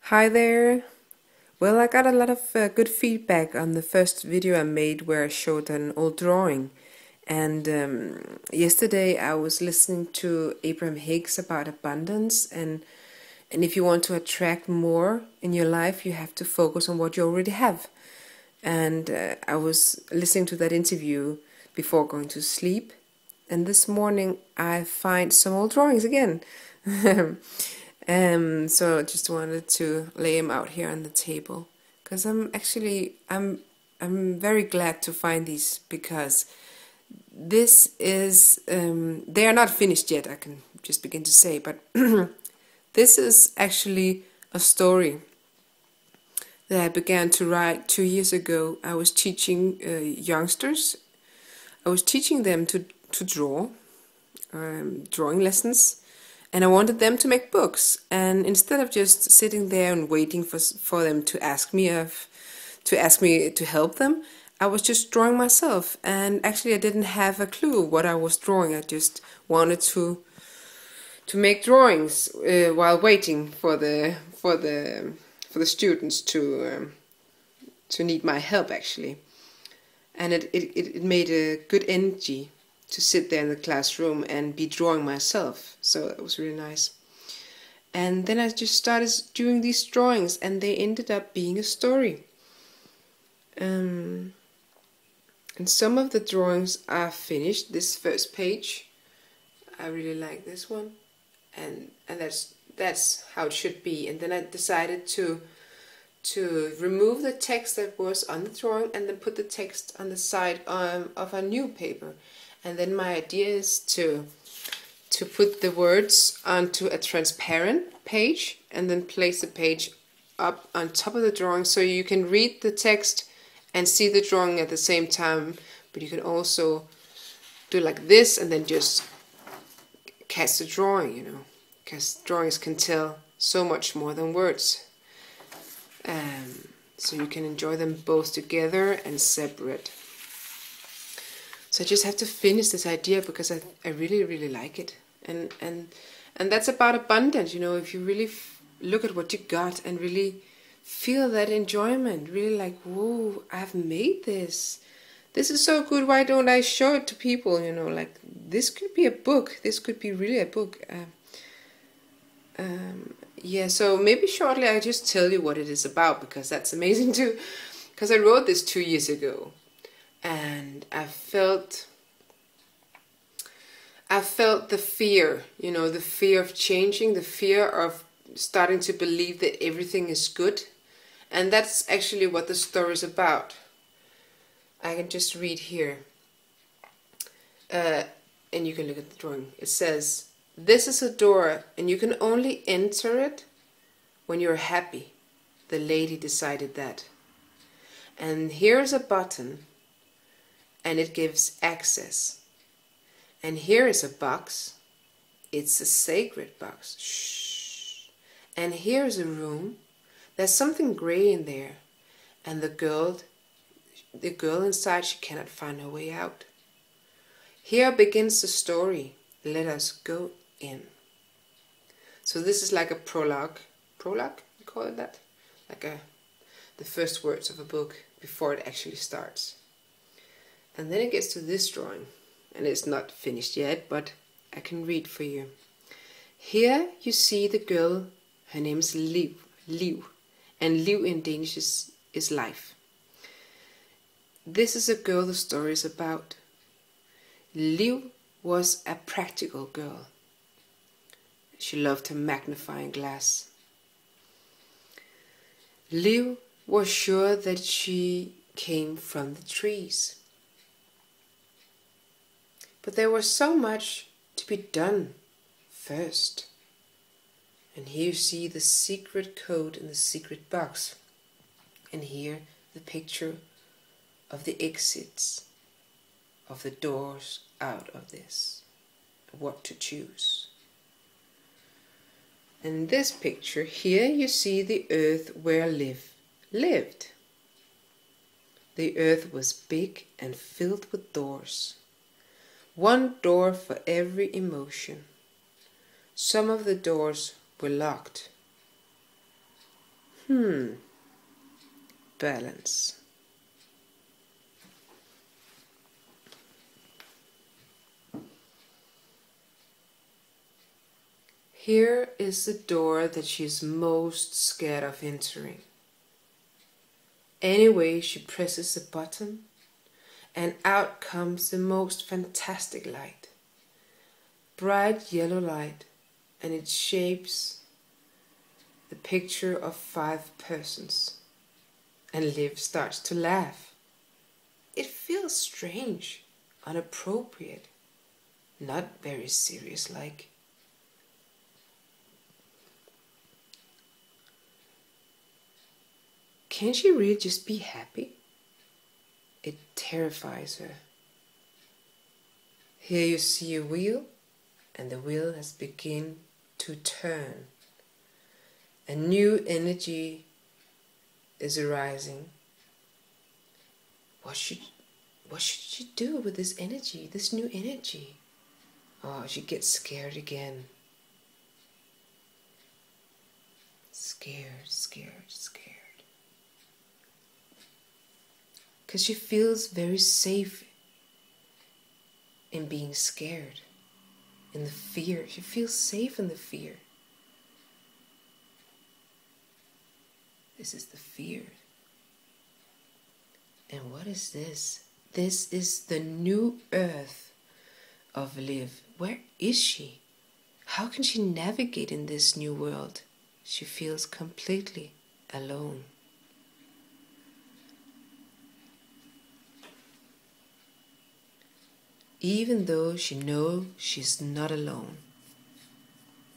Hi there. Well, I got a lot of good feedback on the first video I made where I showed an old drawing. And yesterday I was listening to Abraham Hicks about abundance, and if you want to attract more in your life, you have to focus on what you already have. And I was listening to that interview before going to sleep, and this morning I find some old drawings again. So I just wanted to lay them out here on the table because I'm very glad to find these, because this is they are not finished yet, I can just begin to say, but this is actually a story that I began to write 2 years ago. I was teaching youngsters. I was teaching them to draw, drawing lessons, and I wanted them to make books. And instead of just sitting there and waiting for them to ask me to help them, I was just drawing myself. And actually, I didn't have a clue what I was drawing. I just wanted to make drawings while waiting for the students to need my help, actually. And it made a good energy to sit there in the classroom and be drawing myself. So it was really nice. And then I just started doing these drawings, and they ended up being a story. And some of the drawings are finished. This first page, I really like this one, and that's how it should be. And then I decided to remove the text that was on the drawing and then put the text on the side of a new paper. And then my idea is to put the words onto a transparent page and then place the page up on top of the drawing, so you can read the text and see the drawing at the same time. But you can also do like this and then just cast the drawing, because drawings can tell so much more than words. So you can enjoy them both together and separate. So I just have to finish this idea because I really, really like it. And that's about abundance, if you really look at what you got and really feel that enjoyment, really like, whoa, I've made this. This is so good, why don't I show it to people, like this could be a book. This could be really a book. Yeah, so maybe shortly I'll just tell you what it is about, because that's amazing too. Because I wrote this 2 years ago, and I felt the fear, the fear of changing, the fear of starting to believe that everything is good. And that's actually what the story is about. I can just read here. And you can look at the drawing. It says, "This is a door, and you can only enter it when you're happy. The lady decided that. And here's a button, and it gives access. And here is a box. It's a sacred box. Shh. And here's a room. There's something gray in there. And the girl inside, she cannot find her way out. Here begins the story. Let us go in." So this is like a prologue. Prologue, you call it that? Like the first words of a book before it actually starts. And then it gets to this drawing. And it's not finished yet, but I can read for you. Here you see the girl. Her name is Liv. And Liv in Danish is life. This is a girl the story is about. Liv was a practical girl. She loved her magnifying glass. Liv was sure that she came from the trees. But there was so much to be done first. And here you see the secret code in the secret box. And here the picture of the exits, of the doors out of this, what to choose. In this picture here you see the earth where Liv lived. The earth was big and filled with doors. One door for every emotion. Some of the doors were locked. Balance. Here is the door that she's most scared of entering. Anyway, she presses the button, and out comes the most fantastic light. Bright yellow light, and it shapes the picture of 5 persons. And Liv starts to laugh. It feels strange, inappropriate, not very serious-like. Can she really just be happy? It terrifies her. Here you see a wheel, and the wheel has begun to turn. A new energy is arising. What should she do with this energy, this new energy? Oh, she gets scared again. Scared. Because she feels very safe in being scared, in the fear. She feels safe in the fear. This is the fear. And what is this? This is the new earth of Liv. Where is she? How can she navigate in this new world? She feels completely alone. Even though she knows she's not alone.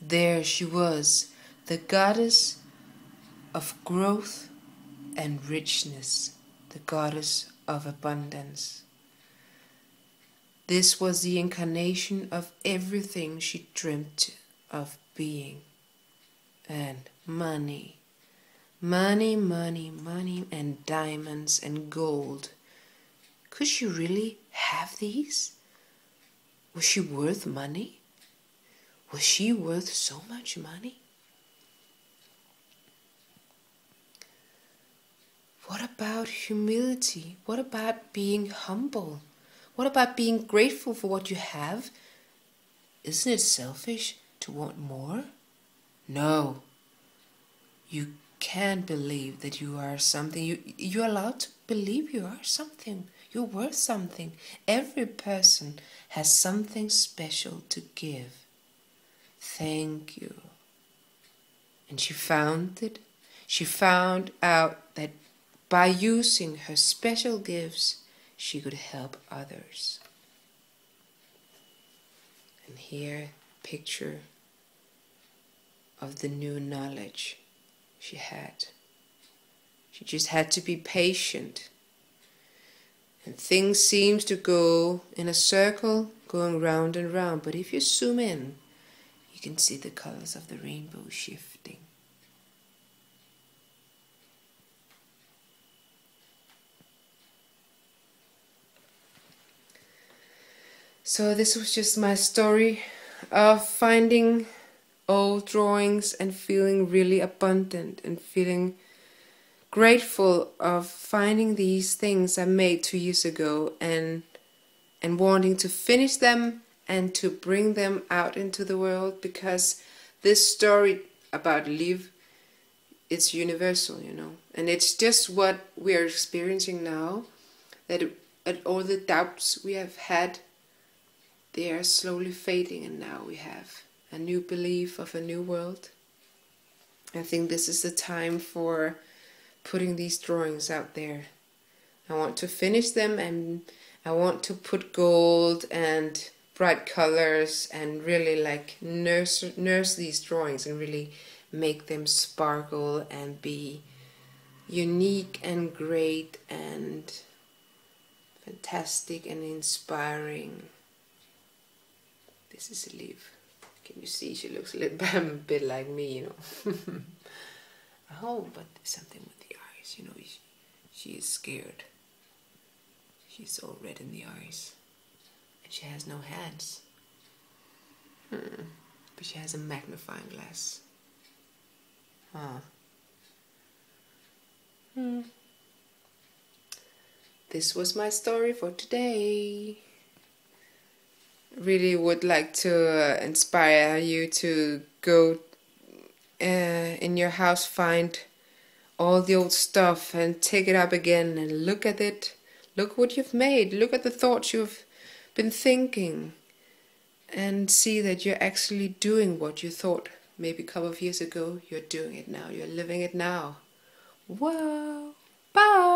There she was, the goddess of growth and richness, the goddess of abundance. This was the incarnation of everything she dreamt of being. And money, and diamonds and gold. Could she really have these? Was she worth money? Was she worth so much money? What about humility? What about being humble? What about being grateful for what you have? Isn't it selfish to want more? No. You can believe that you are something. You're allowed to believe you are something. You're worth something. Every person has something special to give. Thank you. And she found it. She found out that by using her special gifts, she could help others. And here, picture of the new knowledge she had. She just had to be patient. And things seems to go in a circle, going round and round. But if you zoom in, you can see the colors of the rainbow shifting. So this was just my story of finding old drawings and feeling really abundant and feeling grateful of finding these things I made 2 years ago and wanting to finish them and to bring them out into the world, because this story about Liv, it's universal, you know, and it's just what we are experiencing now, that all the doubts we have had, they are slowly fading, and now we have a new belief of a new world. I think this is the time for putting these drawings out there. I want to finish them, and I want to put gold and bright colors and really like nurse these drawings and really make them sparkle and be unique and great and fantastic and inspiring. This is Liv. Can you see she looks a little bit like me, you know? Oh, but there's something with the eyes, you know, she is scared. She's all red in the eyes. And she has no hands. But she has a magnifying glass. this was my story for today. Really would like to inspire you to go in your house, find all the old stuff and take it up again and look at it. Look what you've made. Look at the thoughts you've been thinking and see that you're actually doing what you thought maybe a couple of years ago. You're doing it now. You're living it now. Wow. Bye.